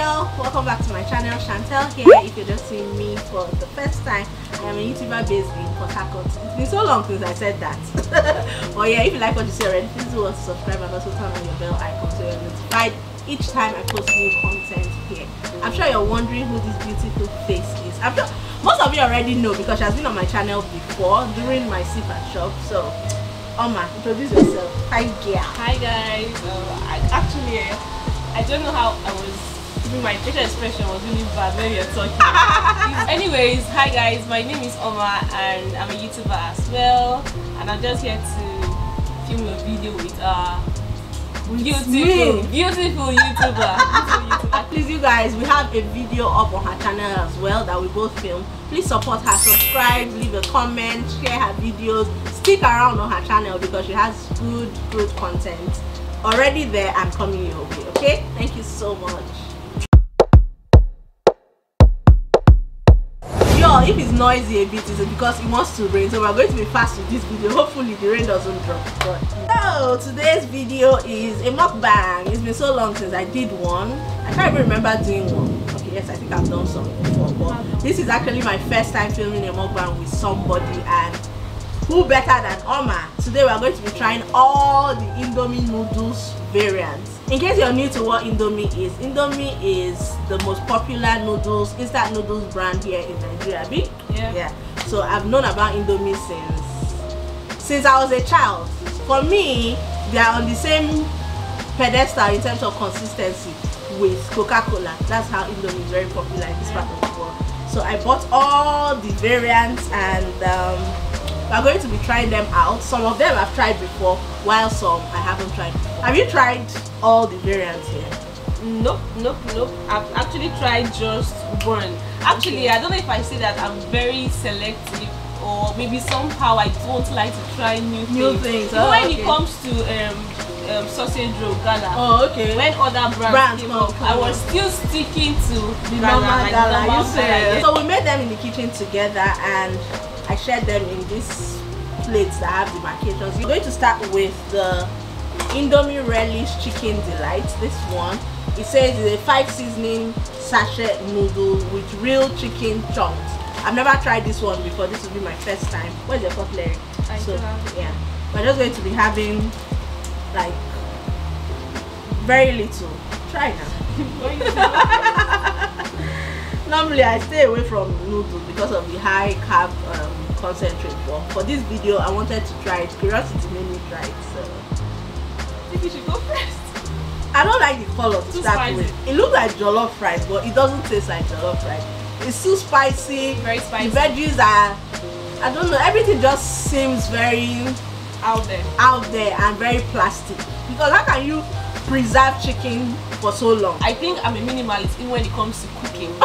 y'all, welcome back to my channel. Chantel here. If you're just seeing me for the first time, I am a YouTuber based in Port Harcourt. It's been so long since I said that. But yeah, if you like what you see already, please do want to subscribe and also turn on your bell icon so you're notified each time I post new content here. I'm sure you're wondering who this beautiful face is. I'm sure most of you already know because she has been on my channel before during my sip and shop. So Oma, introduce yourself. Hi girl. Hi guys. I don't know how I was. My facial expression was really bad when you're talking. Anyways, hi guys. My name is Oma and I'm a YouTuber as well. And I'm just here to film a video with beautiful YouTuber. Please, you guys, we have a video up on her channel as well that we both filmed. Please support her, subscribe, leave a comment, share her videos, stick around on her channel because she has good content already there and coming your way. Okay, thank you so much. Yo, if it's noisy a bit, it's because it wants to rain, so we're going to be fast with this video. Hopefully the rain doesn't drop. So today's video is a mukbang. It's been so long since I did one. I can't even remember doing one. Okay, yes, I think I've done some before, but this is actually my first time filming a mukbang with somebody, and who better than Oma? Today we are going to be trying all the Indomie noodles variants. In case you're new to what Indomie is the most popular noodles, instant noodles brand here in Nigeria. Yeah. So I've known about Indomie since I was a child. For me, they are on the same pedestal in terms of consistency with Coca-Cola. That's how Indomie is very popular in this part of the world. So I bought all the variants and we're going to be trying them out. Some of them I've tried before, while some I haven't tried before. Have you tried all the variants here? Nope. I've actually tried just one. Actually, I don't know if I say that I'm very selective, or maybe somehow I don't like to try new things. Oh, when it comes to sausage roll gala. Oh, okay. When other brands came up, I was still sticking to the normal gala. So we made them in the kitchen together and I shared them in these plates that have the markings. We're going to start with the Indomie Relish Chicken Delight. This one, it says it's a 5 seasoning sachet noodle with real chicken chunks. I've never tried this one before. This will be my first time. Where's your cutlery? So yeah, we're just going to be having like very little. Try now. Normally I stay away from noodles because of the high carb concentrate, but for this video I wanted to try it. Curiosity made me try it, so I think you should go first. I don't like the color to start with. It looks like jollof rice, but it doesn't taste like jollof rice. It's too spicy. Very spicy. The veggies are, I don't know, everything just seems very out there and very plastic. Because how can you preserve chicken for so long? I think I'm a minimalist even when it comes to cooking.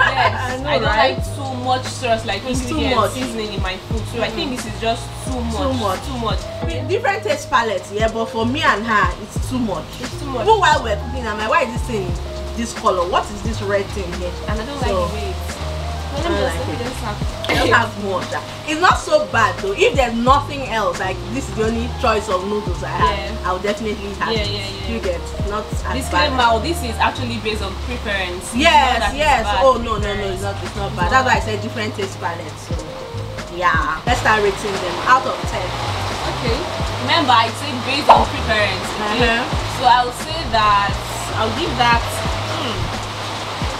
Yes, I don't like too much sauce, like ingredients, seasoning in my food. So I think this is just too much. Different taste palettes, yeah, but for me and her, it's too much. It's too much. Even while we're cooking, I'm like, why is this thing this color? What is this red thing here? And I don't like the way it's. I don't have much. It's not so bad though. If there's nothing else, like this is the only choice of noodles I have, I'll definitely have it. You get not as disclaimer, this is actually based on preference. Yes. Oh no, it's not bad. That's why I said different taste palettes. So yeah, let's start rating them out of 10. Okay. Remember, I said based on preference. Okay? So I'll say that I'll give that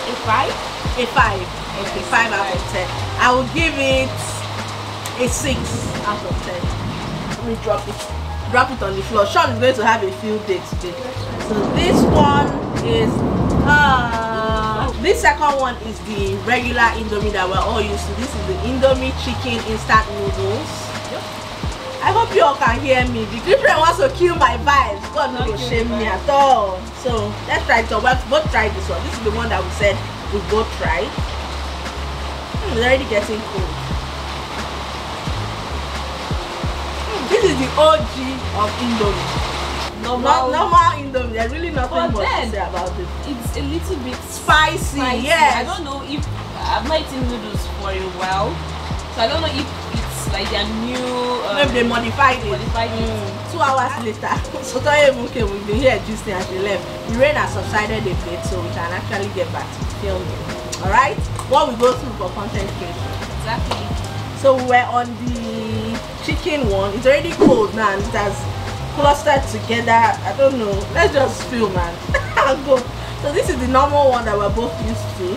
a 5. A 5. Okay, 5 out of 10. I will give it a 6 out of 10. Let me drop it on the floor. Sean is going to have a field day today. So this one is this second one is the regular Indomie that we're all used to. This is the Indomie chicken instant noodles. I hope you all can hear me. The girlfriend wants to kill my vibes. God no go shame me at all. So let's try it. So we'll both try this one. This is the one that we said we both tried. It's already getting cold. This is the OG of Indomie. Normal Indomie. There's really nothing much to say about it. It's a little bit spicy. Yes. I don't know if I've not eaten noodles for a while, so I don't know if it's like their new. Maybe they modified it. Too 2 hours later, so we've been here just and she left. The rain has subsided a bit, so we can actually get back to filming. Alright? What we go through for content creation. Exactly. So we're on the chicken one. It's already cold now and it has clustered together. I don't know. Let's just film, man. And go. So this is the normal one that we're both used to.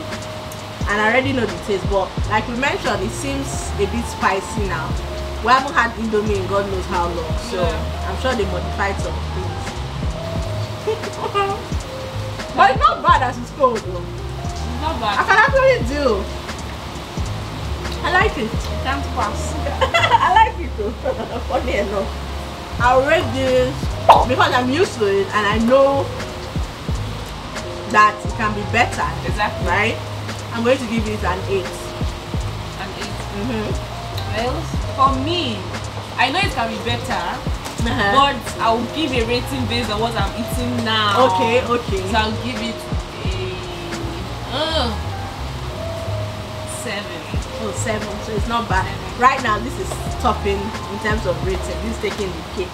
And I already know the taste, but like we mentioned, it seems a bit spicy now. We haven't had Indomie in God knows how long, so yeah. I'm sure they modified some things. But it's not bad as it's cold though. It's not bad. I can actually do. I like it. It can't pass. I like it though. Funny enough. I'll rate this because I'm used to it and I know that it can be better. Exactly. Right? I'm going to give it an 8. An 8. Well, for me, I know it can be better, but I'll give a rating based on what I'm eating now. Okay. So I'll give it a 7. Oh, 7. So it's not bad. Right now, this is topping in terms of rating. This is taking the cake.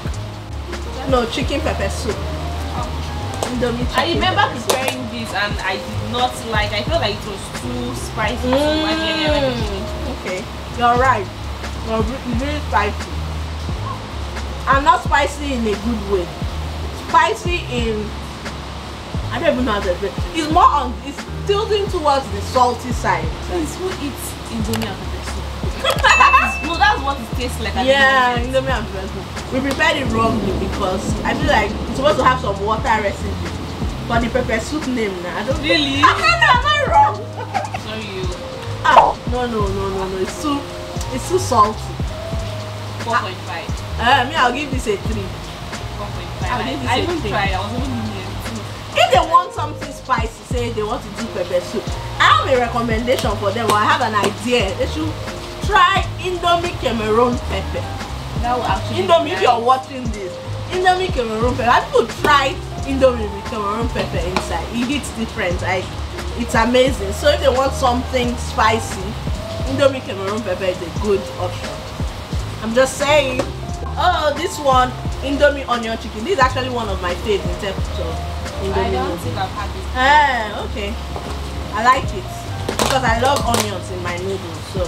No, chicken pepper soup. Indomie chicken. I remember preparing this and I did not like. I felt like it was too spicy. Okay, you're right. It's really spicy. And not spicy in a good way. Spicy in, I don't even know how to say it. It's more on, it's tilting towards the salty side. Please, who eats Indomie and pepper soup? That's what it tastes like. Yeah, Indomie and pepper soup. We prepared it wrongly because I feel like it's supposed to have some water residue. But the pepper soup name now, I don't really. Am I wrong? Sorry, you. No. It's too salty. 4.5. Me, I'll give this a 3. 4.5. I even tried. I was even giving it. If they want something spicy, say they want to do pepper soup, I have a recommendation for them, or I have an idea. They should try Indomie Cameroon pepper. That will actually Indomie, if you're watching this, Indomie Cameroon pepper. Have people tried Indomie with Cameroon pepper inside? It hits different. It's amazing. So if they want something spicy, Indomie Cameroon pepper is a good option. I'm just saying. Oh, this one, Indomie onion chicken. This is actually one of my favorites in terms of Indomie. I don't think I've had this. Okay. I like it because I love onions in my noodles. So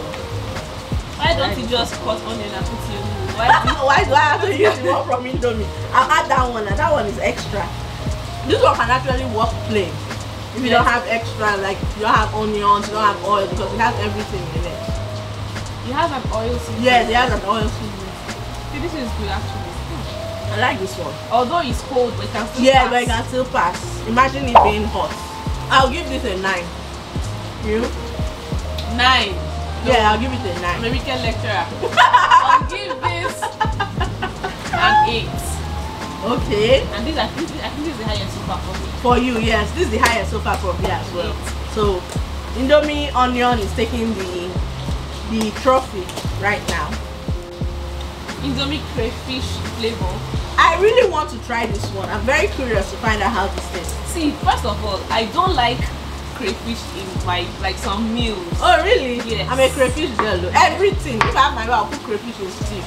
why don't you just cut onion and put in your noodles? Why do I have to use the one from Indomie? I'll add that one, and that one is extra. This one can actually work plain. If you don't have extra, like you don't have onions, you don't have oil, because it has everything in it. It has an oil seasoning. Yes, it has an oil seasoning. See, this is good actually. I like this one. Although it's cold, but it can still pass. But it can still pass. Imagine it being hot. I'll give this a 9. You? 9. Yeah, I'll give it a 9. American lecturer. I'll give this an 8. Okay. And this, I think this is the highest so far for me. For you, yes. This is the highest so far for me as well. So, Indomie onion is taking the trophy right now. Indomie crayfish flavor. I really want to try this one. I'm very curious to find out how this tastes. See, first of all, I don't like crayfish in my some meals. Oh really? Yes. I'm a crayfish girl. Everything. If I have my way, I'll put crayfish in stew.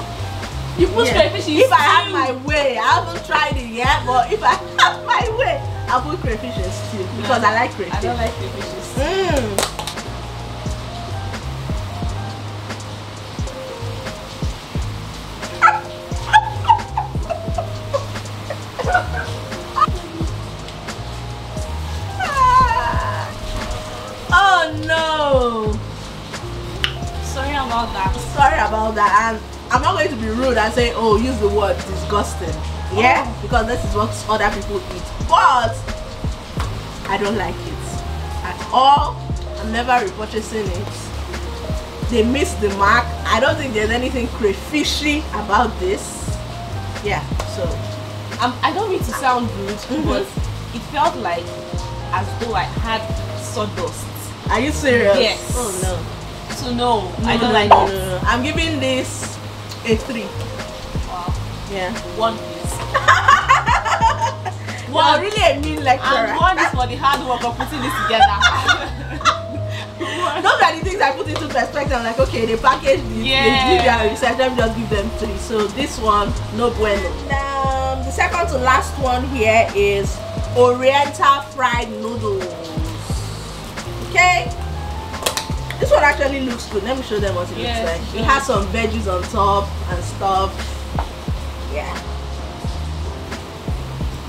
You put crayfish in stew? If I have my way, I haven't tried it yet, but if I have my way, I'll put crayfish in stew because I like crayfish. I don't like crayfish in stew. Sorry about that, and I'm not going to be rude and say, oh, use the word disgusting, yeah, because this is what other people eat, but I don't like it at all. I'm never repurchasing it. They missed the mark. I don't think there's anything crayfishy about this. Yeah, so I don't mean to sound rude, but it felt like as though I had sawdust. Are you serious? Yes. Oh no. So no, I don't like it. No. I'm giving this a 3. Wow. Yeah. 1 please. Well, really a mean lecturer. And 1 is for the hard work of putting this together. Those are the things I put into perspective. I'm like, okay, they package this, they do their research, let me just give them 3. So this one, no bueno. Now second to last one here is Oriental fried noodles. Okay, this one actually looks good. Let me show them what it looks like. It has some veggies on top and stuff. Yeah,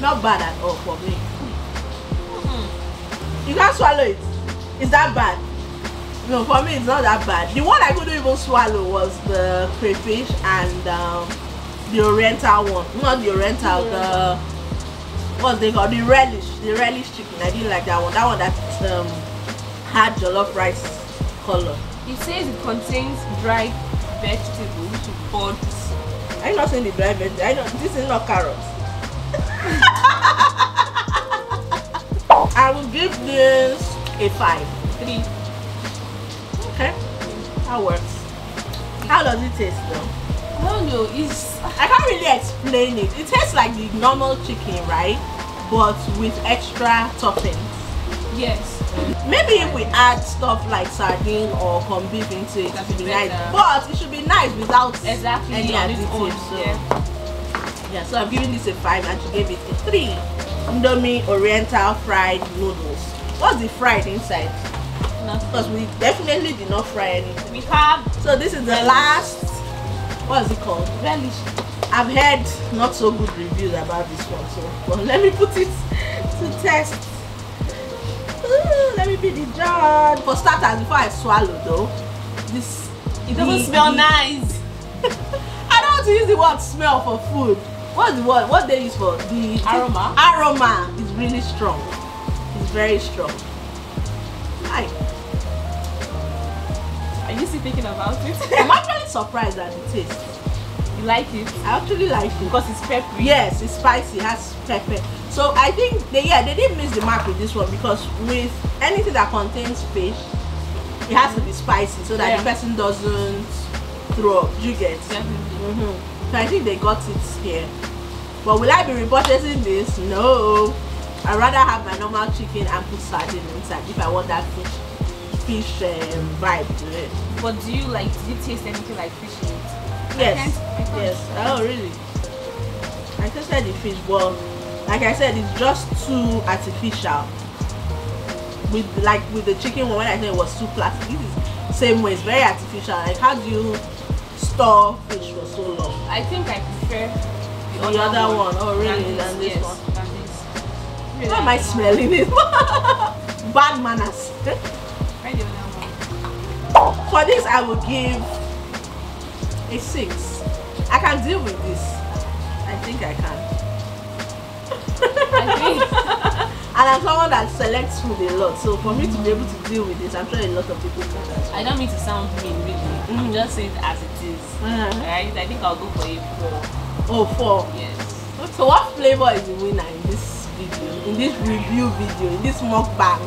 not bad at all for me. You can't swallow it. Is that bad? No, for me it's not that bad. The one I couldn't even swallow was the crayfish and the Oriental one. Not the Oriental, the what's they called? The relish. The relish chicken. I didn't like that one. That one that had jollof rice color. It says it contains dry vegetables, but I'm not saying the dry vegetables. I don't. This is not carrots. I will give this a 5. 3. Okay, that works. How does it taste though? I don't know. I can't really explain it. It tastes like the normal chicken, right? But with extra toppings. Yes. Maybe if we add stuff like sardine or corned beef into it, it should be nice. But it should be nice without any additives. So yeah, so I'm giving this a 5 and she gave it a 3. Indomie Oriental fried noodles. What's the fried inside? Nothing. Because we definitely did not fry anything. We have. So this is the last. What is it called? Relish. I've heard not so good reviews about this one, so well, let me put it to test. Let me be the judge. For starters, before I swallow though, it doesn't smell nice. I don't want to use the word smell for food. What's the word? What they use for the aroma? Aroma is really strong. It's very strong. Hi. Are you still thinking about it? I'm actually surprised at the taste. You like it? I actually like it because it's peppery. Yes, it's spicy. It has pepper. So I think they didn't miss the mark with this one, because with anything that contains fish, it has to be spicy so that the person doesn't throw up. Do you get? Definitely. So I think they got it here. But will I be repurchasing this? No. I'd rather have my normal chicken and put sardine inside if I want that fish vibe to it. But did you taste anything like fish in it? Yes. Yes. Oh really? I tasted the fish, but like I said, it's just too artificial. With the chicken one, when I said it was too plastic, this is the same way. It's very artificial. Like, how do you store fish for so long? I think I prefer the other one. Oh really? Than this one? Than this. Really, why am I smelling it? Bad manners. Try the other one. For this, I will give a 6. I can deal with this. I think I can. And I'm someone that selects food a lot, so for me to be able to deal with this, I'm sure a lot of people can as well. I don't mean to sound mean, really. I'm just saying it as it is. Right? I think I'll go for a 4. Oh, 4. Yes. So what flavor is the winner in this video, in this review video, in this mukbang?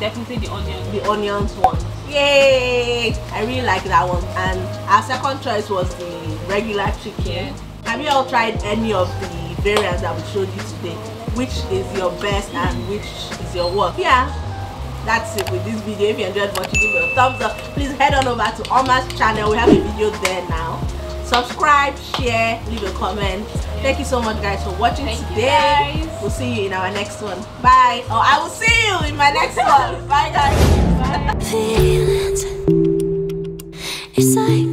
Definitely the onion. The onions one. Yay! I really like that one. And our second choice was the regular chicken. Yeah. Have you all tried any of the variants that we showed you today? Which is your best and which is your worst? Yeah, that's it with this video. If you enjoyed watching, give it a thumbs up. Please head on over to Oma's channel. We have a video there now. Subscribe, share, leave a comment. Thank you so much guys for watching today. We'll see you in our next one. Bye. Oh, I will see you in my next one. Bye guys. Bye. Feelings, it's like